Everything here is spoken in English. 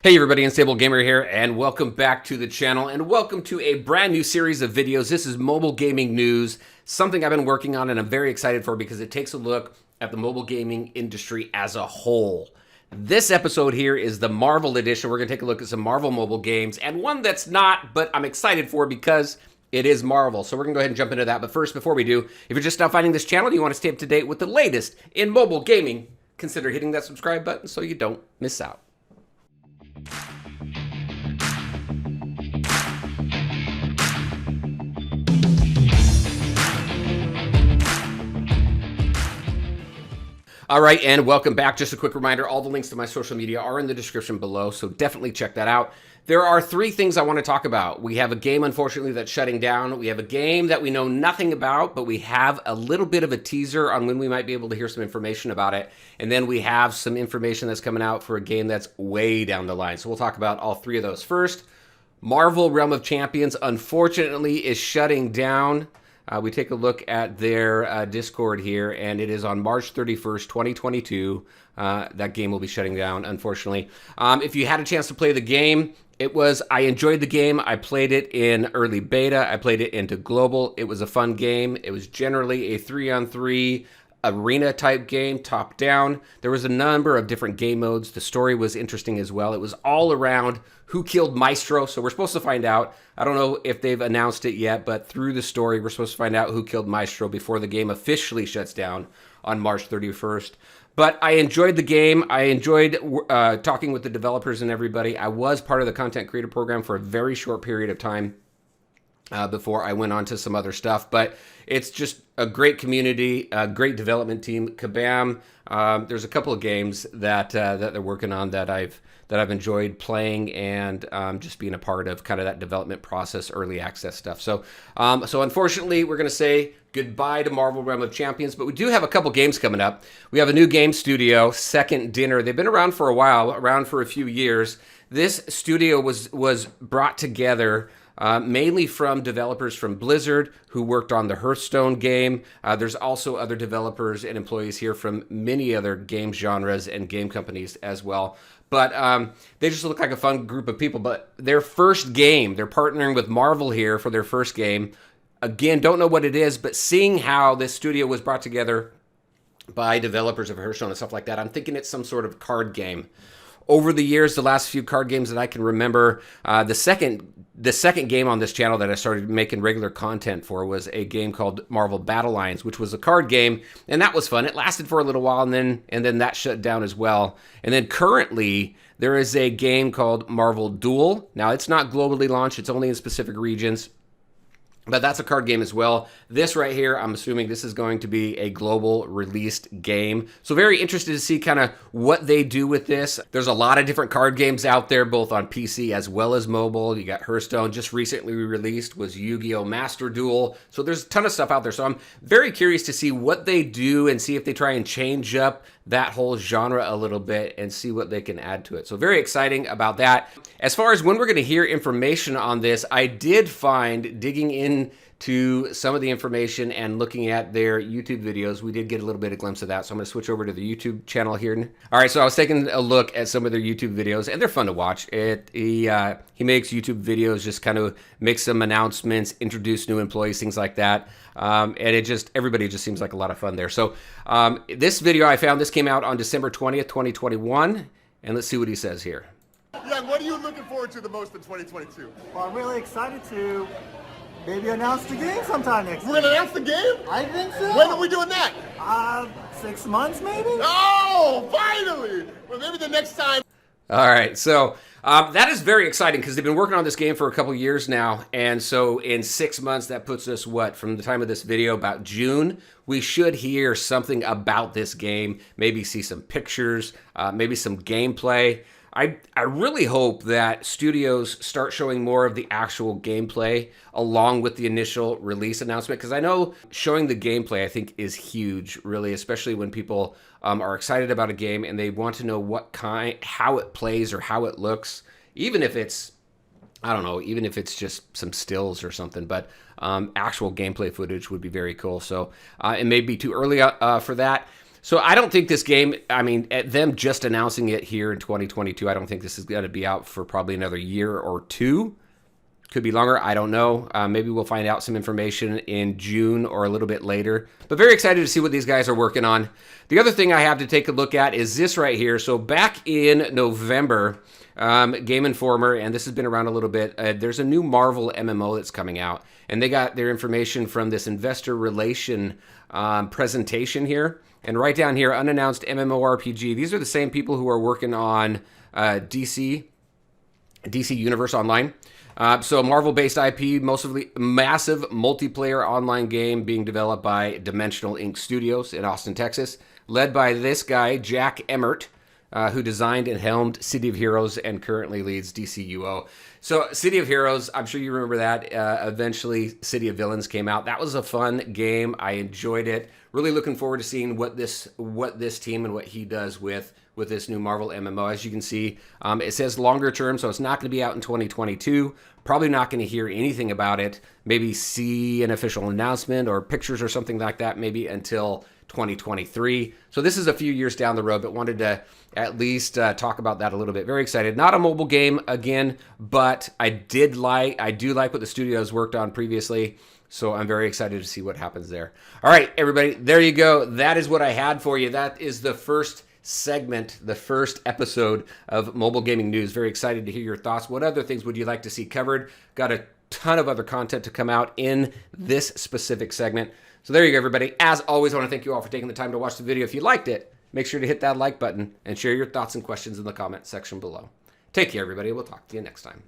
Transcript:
Hey everybody, Unstable Gamer here, and welcome back to the channel, and welcome to a brand new series of videos. This is mobile gaming news, something I've been working on and I'm very excited for because it takes a look at the mobile gaming industry as a whole. This episode here is the Marvel edition. We're going to take a look at some Marvel mobile games, and one that's not, but I'm excited for because it is Marvel. So we're going to go ahead and jump into that. But first, before we do, if you're just now finding this channel and you want to stay up to date with the latest in mobile gaming, consider hitting that subscribe button so you don't miss out. All right, and welcome back. Just a quick reminder, all the links to my social media are in the description below, so definitely check that out. There are three things I want to talk about. We have a game, unfortunately, that's shutting down. We have a game that we know nothing about, but we have a little bit of a teaser on when we might be able to hear some information about it. And then we have some information that's coming out for a game that's way down the line. So we'll talk about all three of those. First, Marvel Realm of Champions, unfortunately, is shutting down. We take a look at their Discord here, and it is on March 31st, 2022. That game will be shutting down, unfortunately. If you had a chance to play the game, I enjoyed the game. I played it in early beta. I played it into global. It was a fun game. It was generally a 3-on-3 arena type game, top down. There was a number of different game modes. The story was interesting as well. It was all around who killed Maestro, so we're supposed to find out. I don't know if they've announced it yet, but through the story, we're supposed to find out who killed Maestro before the game officially shuts down on March 31st. But I enjoyed the game. I enjoyed talking with the developers and everybody. I was part of the content creator program for a very short period of time before I went on to some other stuff. But it's just a great community, a great development team. Kabam. There's a couple of games that they're working on that I've enjoyed playing and just being a part of kind of that development process, early access stuff. So unfortunately, we're going to say goodbye to Marvel Realm of Champions, but we do have a couple games coming up. We have a new game studio, Second Dinner. They've been around for a while, around for a few years. This studio was brought together mainly from developers from Blizzard who worked on the Hearthstone game. There's also other developers and employees here from many other game genres and game companies as well. But they just look like a fun group of people. But their first game, they're partnering with Marvel here for their first game. Again, don't know what it is, but seeing how this studio was brought together by developers of Hearthstone and stuff like that, I'm thinking it's some sort of card game. Over the years, the last few card games that I can remember, the second game on this channel that I started making regular content for was a game called Marvel Battle Lines, which was a card game, and that was fun. It lasted for a little while, and then that shut down as well. And then currently, there is a game called Marvel Duel. Now, it's not globally launched. It's only in specific regions. But that's a card game as well. This right here, I'm assuming this is going to be a global released game. So very interested to see kind of what they do with this. There's a lot of different card games out there, both on PC as well as mobile. You got Hearthstone, just recently released was Yu-Gi-Oh! Master Duel. So there's a ton of stuff out there. So I'm very curious to see what they do and see if they try and change up that whole genre a little bit and see what they can add to it. So very exciting about that. As far as when we're going to hear information on this, I did find digging into some of the information and looking at their YouTube videos, we did get a little bit of glimpse of that. So I'm going to switch over to the YouTube channel here. All right, so I was taking a look at some of their YouTube videos, and they're fun to watch. He makes YouTube videos, just kind of make some announcements, introduce new employees, things like that. And everybody just seems like a lot of fun there. So this video I found, this came out on December 20th, 2021. And let's see what he says here. Yeah, what are you looking forward to the most in 2022? Well, I'm really excited to maybe announce the game sometime next We're year. gonna announce the game? I think so. When are we doing that? 6 months maybe? Oh, finally! Well, maybe the next time. All right, so that is very exciting because they've been working on this game for a couple years now. And so in 6 months, that puts us, from the time of this video, about June, we should hear something about this game, maybe see some pictures, maybe some gameplay. I really hope that studios start showing more of the actual gameplay along with the initial release announcement, because I know showing the gameplay, I think, is huge, really, especially when people are excited about a game and they want to know how it plays or how it looks, even if it's, I don't know, even if it's just some stills or something, but actual gameplay footage would be very cool. So it may be too early for that. So I don't think this game, I mean, at them just announcing it here in 2022, I don't think this is going to be out for probably another year or two. Could be longer. I don't know. Maybe we'll find out some information in June or a little bit later. But very excited to see what these guys are working on. The other thing I have to take a look at is this right here. So back in November, Game Informer, and this has been around a little bit, there's a new Marvel MMO that's coming out. And they got their information from this investor relation presentation here. And right down here, unannounced MMORPG. These are the same people who are working on DC Universe Online. So Marvel-based IP, mostly massive multiplayer online game being developed by Dimensional Ink Studios in Austin, Texas, led by this guy, Jack Emmert, who designed and helmed City of Heroes and currently leads DCUO. So City of Heroes, I'm sure you remember that. Eventually, City of Villains came out. That was a fun game. I enjoyed it. Really looking forward to seeing what this team and what he does with this new Marvel MMO. As you can see, it says longer term, so it's not going to be out in 2022. Probably not going to hear anything about it. Maybe see an official announcement or pictures or something like that maybe until 2023. So this is a few years down the road, but wanted to at least talk about that a little bit. Very excited. Not a mobile game again, but I do like what the studio has worked on previously. So I'm very excited to see what happens there. All right, everybody, there you go. That is what I had for you. That is the first segment, the first episode of Mobile Gaming News. Very excited to hear your thoughts. What other things would you like to see covered? Got a ton of other content to come out in this specific segment. So there you go, everybody. As always, I want to thank you all for taking the time to watch the video. If you liked it, make sure to hit that like button and share your thoughts and questions in the comment section below. Take care, everybody. We'll talk to you next time.